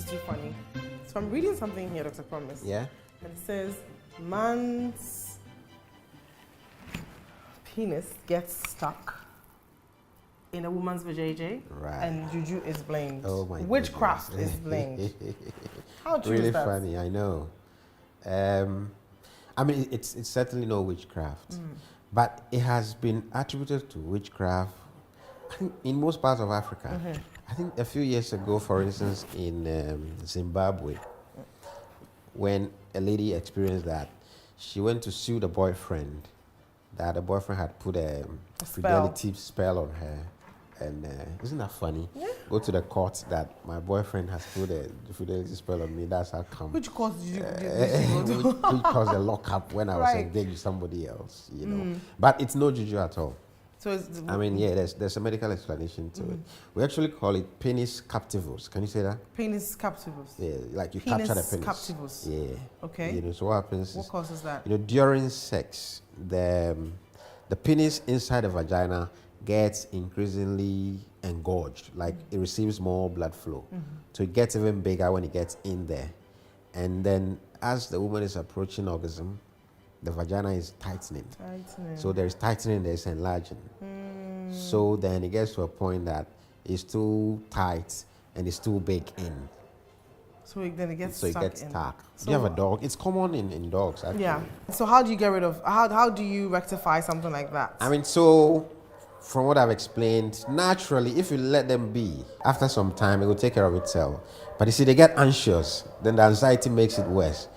too funny. So I'm reading something here, Dr. Promise. Yeah. And it says, man's penis gets stuck in a woman's vajayjay, Right. and juju is blamed. Oh my Witchcraft goodness. is blamed. How true Really is that? funny, I know. I mean, it's certainly no witchcraft, but it has been attributed to witchcraft, I think, in most parts of Africa. I think a few years ago, for instance, in Zimbabwe, when a lady experienced that, she went to sue the boyfriend, that the boyfriend had put a fidelity spell on her. And isn't that funny? Yeah. Go to the court that my boyfriend has put a fidelity spell on me. That's how come. Which course did you go to? which caused a lockup when I was Right. engaged with somebody else, you know. But it's no juju at all. So it's, I mean, yeah, there's a medical explanation to it. We actually call it penis captivus. Can you say that? penis captivus. Yeah, like you Penis capture the penis. captivus. Yeah. Okay. You know, so what happens What is, causes that? you know, during sex, the penis inside the vagina gets increasingly engorged, like it receives more blood flow. So it gets even bigger when it gets in there. And then as the woman is approaching orgasm, the vagina is tightening. So there's tightening, there's enlarging. So then it gets to a point that it's too tight and it's too big in. So then it gets So it stuck gets in. stuck. So Do you have a dog? It's common in dogs, actually. Yeah. So how do you get rid of, how do you rectify something like that? I mean, so from what I've explained, naturally, if you let them be, after some time, it will take care of itself. But you see, they get anxious, then the anxiety makes it worse.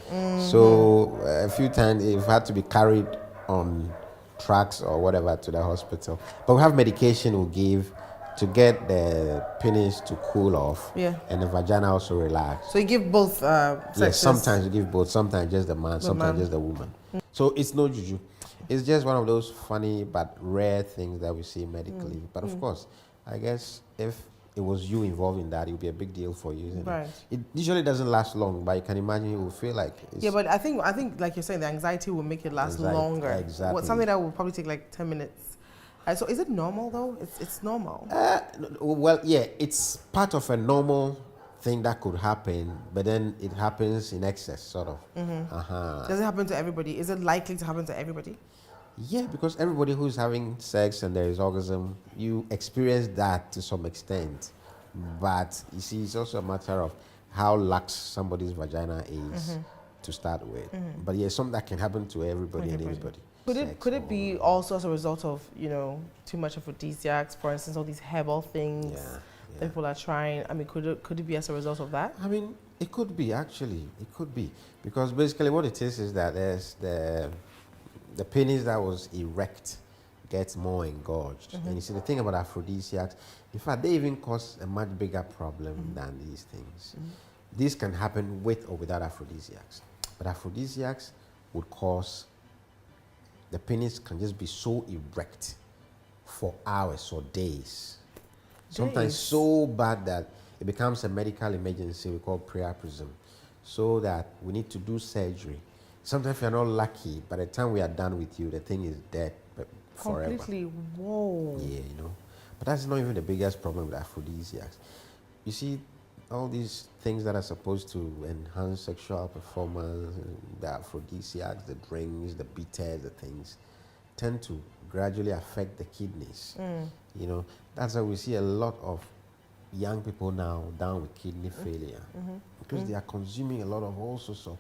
So a few times, they've had to be carried on trucks or whatever to the hospital. But we have medication we'll give to get the penis to cool off, Yeah. and the vagina also relax. So you give both Yes, sexes? sometimes you give both, sometimes just the man, sometimes just the woman. So it's no juju. It's just one of those funny but rare things that we see medically. But of course, I guess if it was you involved in that, it would be a big deal for you, isn't Right. it? It usually doesn't last long, but you can imagine you will feel like it's... Yeah, but I think like you're saying, the anxiety will make it last Anxiety, longer. exactly. Something that will probably take like 10 minutes. So is it normal though? It's normal. Well, yeah, it's part of a normal thing that could happen, but then it happens in excess, sort of. Does it happen to everybody? Is it likely to happen to everybody? Yeah, because everybody who's having sex and there is orgasm, you experience that to some extent. But you see, it's also a matter of how lax somebody's vagina is to start with. But yeah, something that can happen to everybody and anybody. Could it be also as a result of, you know, too much aphrodisiacs, for instance, all these herbal things that people are trying? I mean, could it be as a result of that? I mean, it could be, actually. It could be. Because basically what it is that there's the penis that was erect gets more engorged. And you see, the thing about aphrodisiacs, in fact, they even cause a much bigger problem than these things. This can happen with or without aphrodisiacs. But aphrodisiacs would cause the penis can just be so erect for hours or days. Sometimes so bad that it becomes a medical emergency we call priapism. So that we need to do surgery. Sometimes if you're not lucky, by the time we are done with you, the thing is dead forever. Completely. Whoa. Yeah, you know. But that's not even the biggest problem with aphrodisiacs. You see, all these things that are supposed to enhance sexual performance, the aphrodisiacs, the drinks, the bitters, the things, tend to gradually affect the kidneys. You know, that's why we see a lot of young people now down with kidney failure because they are consuming a lot of all sorts of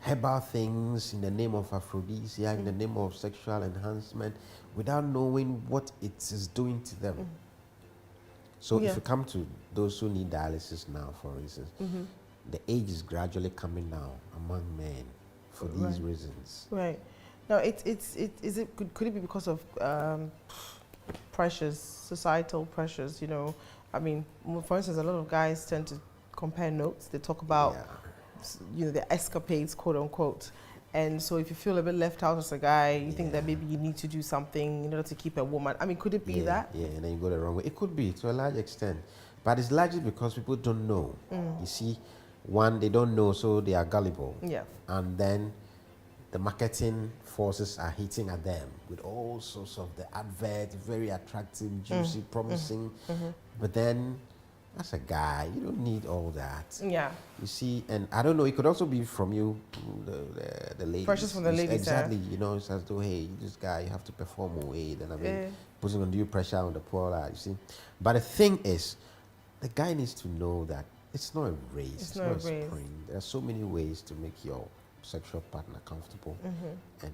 herbal things in the name of aphrodisiac, in the name of sexual enhancement, without knowing what it is doing to them. So if you come to those who need dialysis now, for instance, the age is gradually coming down among men for these reasons. Right. Now, could it be because of pressures, societal pressures? You know, I mean, for instance, a lot of guys tend to compare notes. They talk about, you know, their escapades, quote unquote. And so if you feel a bit left out as a guy, you think that maybe you need to do something in order to keep a woman. I mean, could it be that? Yeah, and then you go the wrong way. It could be to a large extent. But it's largely because people don't know. You see, one, they don't know, so they are gullible. Yeah. And then the marketing forces are hitting at them with all sorts of the advert, very attractive, juicy, promising. But then as a guy, you don't need all that. Yeah. You see, and I don't know, it could also be from you, the ladies. Pressures from the ladies, exactly. You know, it's as though, hey, this guy, you have to perform away. Then I mean, putting undue pressure on the poor lad. You see, but the thing is, the guy needs to know that it's not a race. It's not a sprint. There are so many ways to make your sexual partner comfortable and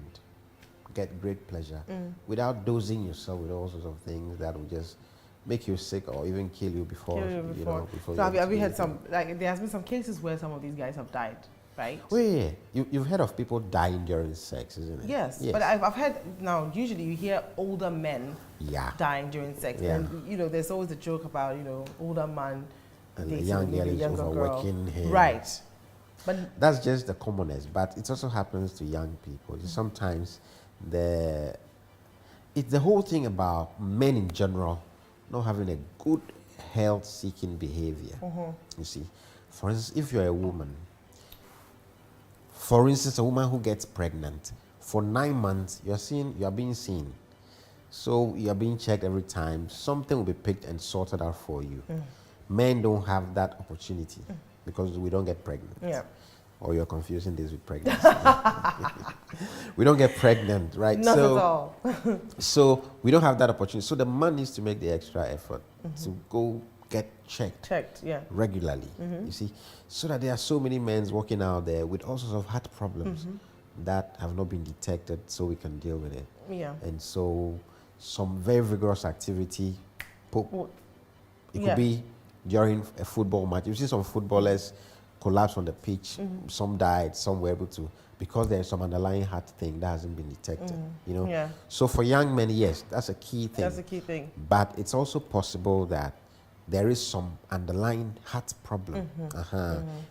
get great pleasure without dosing yourself with all sorts of things that will just make you sick or even kill you before. You know, before. So have you had some, like, there has been some cases where some of these guys have died, right? Oh yeah, you've heard of people dying during sex, isn't it? Yes. But I've heard, now usually you hear older men dying during sex. And you know, there's always a joke about, you know, older man and the young girl is overworking him. Right. But that's just the commonest, but it also happens to young people. Sometimes it's the whole thing about men in general not having a good health-seeking behavior. You see, for instance, if you're a woman, for instance, a woman who gets pregnant, for 9 months, you are being seen. So you are being checked every time. Something will be picked and sorted out for you. Men don't have that opportunity because we don't get pregnant. Yeah. Or you're confusing this with pregnancy. We don't get pregnant, right? Not at all. So we don't have that opportunity. So the man needs to make the extra effort to go get checked regularly. You see, so that there are so many men walking out there with all sorts of heart problems that have not been detected, so we can deal with it. Yeah. And so some very vigorous activity, it could be during a football match. You see some footballers collapse on the pitch, some died, some were able to, because there's some underlying heart thing that hasn't been detected, you know? Yeah. So for young men, yes, that's a key thing. That's a key thing. But it's also possible that there is some underlying heart problem.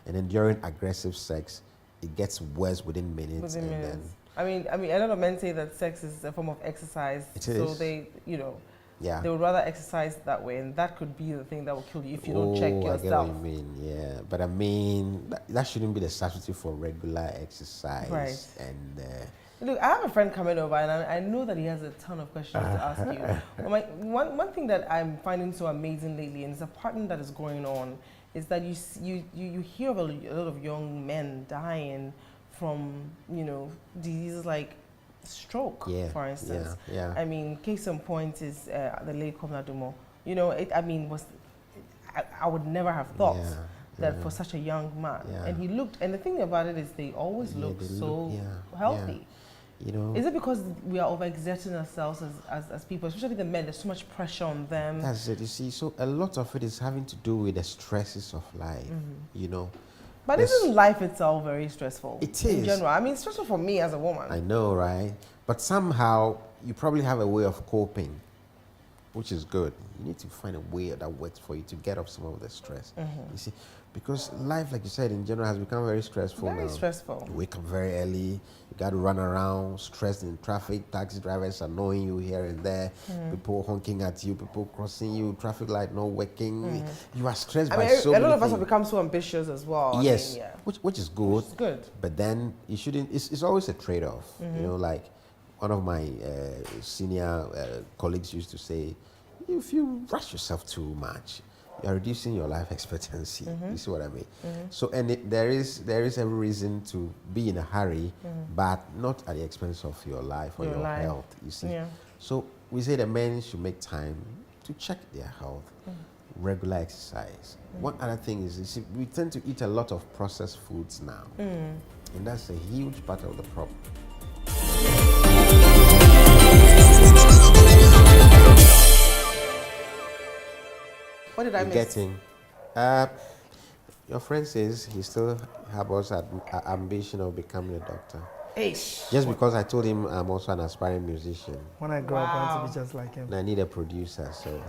And then during aggressive sex, it gets worse within minutes. Then I mean, a lot of men say that sex is a form of exercise. So they, you know, they would rather exercise that way, and that could be the thing that will kill you if you don't check yourself. I get what you mean, yeah. But I mean, that shouldn't be the substitute for regular exercise. Right. And look, I have a friend coming over, and I know that he has a ton of questions to ask you. One thing that I'm finding so amazing lately, and it's a pattern that is going on, is that you hear of a lot of young men dying from, you know, diseases like stroke, for instance. I mean, case in point is the late Dumas. You know, I would never have thought that for such a young man. And he looked, and the thing about it is they always look so healthy. You know, is it because we are overexerting ourselves as people, especially the men? There's so much pressure on them. That's it. You see, so a lot of it is having to do with the stresses of life. You know. But isn't life itself very stressful? It is. In general. I mean, it's stressful for me as a woman. I know, right? But somehow, you probably have a way of coping, which is good. You need to find a way that works for you to get off some of the stress. You see, because life, like you said, in general, has become very stressful now. Very stressful. You wake up very early. You got to run around, stressed in traffic, taxi drivers annoying you here and there, people honking at you, people crossing you, traffic light not working. You are stressed by so many a lot of us things. have become so ambitious as well. Yes, I mean, which is good. Which is good. But then you shouldn't. It's always a trade-off. You know, like one of my senior colleagues used to say, if you rush yourself too much, you're reducing your life expectancy. You see what I mean? So, and there is every reason to be in a hurry, but not at the expense of your life or your health. You see? So we say that men should make time to check their health, regular exercise. One other thing is, you see, we tend to eat a lot of processed foods now, and that's a huge part of the problem. What did I miss? Your friend says he still harbors an ambition of becoming a doctor. Eish. Just because I told him I'm also an aspiring musician. When I grow up, I want to be just like him. And I need a producer, so.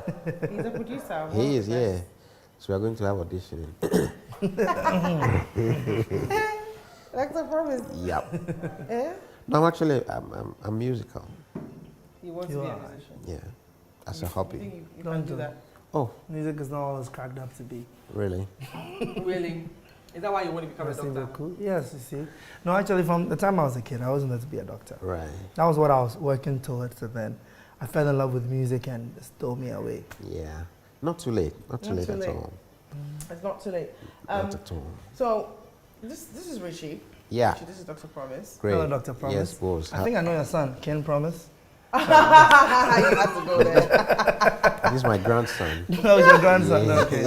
He's a producer. He is, yeah. So we're going to have auditioning. That's a promise. Yep. Eh? No, I'm musical. You want to be a musician? Yeah, as a hobby. You can't do that. Oh. Music is not always cracked up to be. Really? Really? Is that why you want to become a doctor? Cool. Yes, you see. No, actually, from the time I was a kid, I wasn't meant to be a doctor. Right. That was what I was working towards, and then I fell in love with music and it stole me away. Yeah. Not too late. Not too late at all. It's not too late. Not at all. So, this is Richie. Yeah. Richie, this is Dr. Promise. Great. Hello, Dr. Promise. Yes, boss. I think I know your son, Ken Promise. You have to go there. This is my grandson. That was your grandson. Yeah. Okay.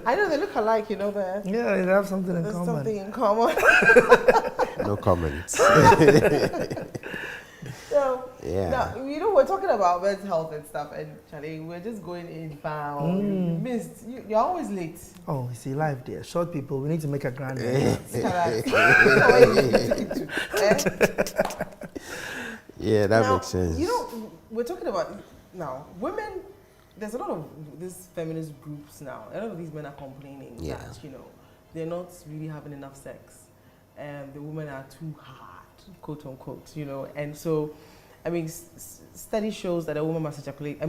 I know they look alike, you know, Yeah, they have something in there's common. something in common. No comments. So, Yeah. now, you know, we're talking about men's health and stuff, and Charlie, we're just going in far. You missed. You're always late. Oh, you see, live there. Short people, we need to make a grand Yeah, that Now, makes sense. You know, we're talking about now women. There's a lot of these feminist groups now. A lot of these men are complaining that they're not really having enough sex, and the women are too hard, quote unquote. And so, I mean, study shows that a man must ejaculate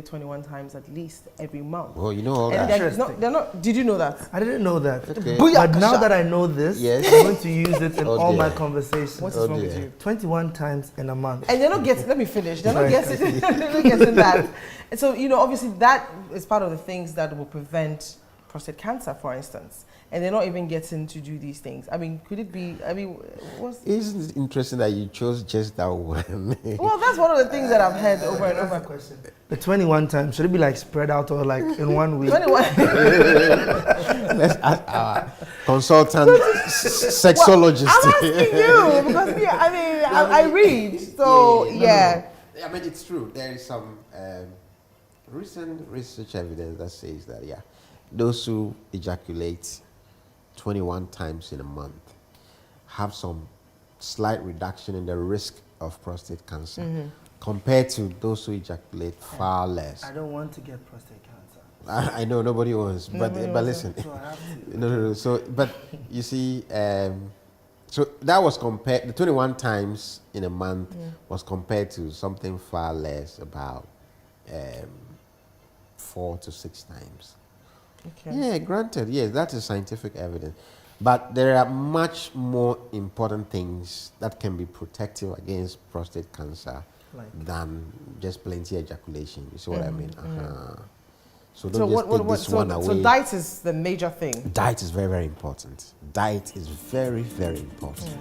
21 times at least every month. Well, you know all And that. they're not. Did you know that? I didn't know that. Okay. But now that I know this, Yes. I'm going to use it in Oh, all my dear. conversations. What is wrong with you? 21 times in a month. And they're not getting. Let me finish. They're not getting. They're not getting that. And so obviously that is part of the things that will prevent prostate cancer, for instance. And they're not even getting to do these things. I mean, could it be? I mean, Isn't it interesting that you chose just that one? well, that's one of the things that I've heard over and over. Question. The 21 times, should it be like spread out or like in 1 week? 21. Let's ask our consultant sexologist. I'm asking you because I read. So yeah. I mean, it's true. There is some recent research evidence that says that those who ejaculate 21 times in a month have some slight reduction in the risk of prostate cancer compared to those who ejaculate far less. I don't want to get prostate cancer. I know nobody wants, but listen. So I have to. No. So, but you see, so that was compared. The 21 times in a month was compared to something far less, about 4 to 6 times. Okay. Yeah, granted, yes, that is scientific evidence. But there are much more important things that can be protective against prostate cancer than just plenty ejaculation. You see what I mean? So don't just take this one away. So diet is the major thing. Diet is very, very important. Diet is very, very important.